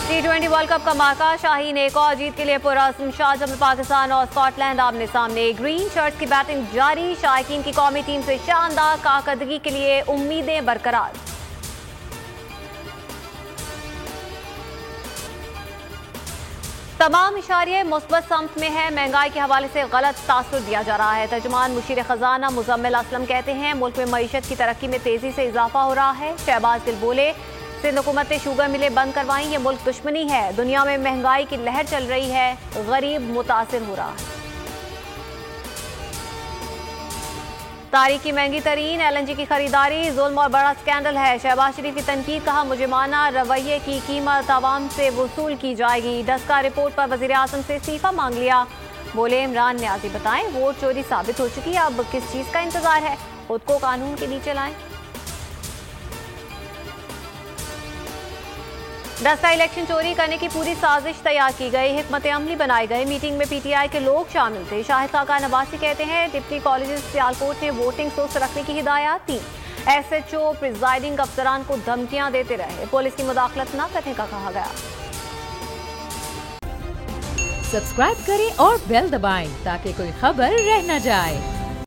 T20 world cup का मार्का शाहीन एक और जीत के लिए पुरअज़्म। शारजाह में पाकिस्तान और स्कॉटलैंड आमने सामने। ग्रीन शर्ट्स की बैटिंग जारी। शायकीन की कौमी टीम से शानदार कारकर्दगी के लिए उम्मीदें बरकरार। तमाम इशारे मुस्बत सम्त में है। महंगाई के हवाले से गलत तासुर दिया जा रहा है। तर्जुमान मुशीर खजाना मुजम्मिल असलम कहते हैं मुल्क में मईशत की तरक्की में तेजी से इजाफा हो रहा है। शहबाज गिल बोले सिंध हुकूमत ने शुगर मिलें बंद करवाई, ये मुल्क दुश्मनी है। दुनिया में महंगाई की लहर चल रही है, गरीब मुतासिर हो रहा है। तारीख की महंगी तरीन LNG की खरीदारी जुल्म और बड़ा स्कैंडल है। शहबाज शरीफ की तनकीद, कहा मुजरिमाना रवैये की कीमत आवाम से वसूल की जाएगी। डस्का रिपोर्ट पर वजीर आजम से इस्तीफा मांग लिया। बोले इमरान न्याजी बताएं वोट चोरी साबित हो चुकी है, अब किस चीज का इंतजार है, खुद को कानून के नीचे लाएं। डस्का इलेक्शन चोरी करने की पूरी साजिश तैयार की गई, हिकमत अमली बनाए गए। मीटिंग में PTI के लोग शामिल थे। शाहिद काका नवासी कहते हैं डिप्टी कॉलेज सियालकोट ने वोटिंग सोच रखने की हिदायत दी। SHO प्रिजाइडिंग अफसरान को धमकियां देते रहे, पुलिस की मुदाखलत न करने का कहा गया। सब्सक्राइब करें और बेल दबाएं ताकि कोई खबर रह न जाए।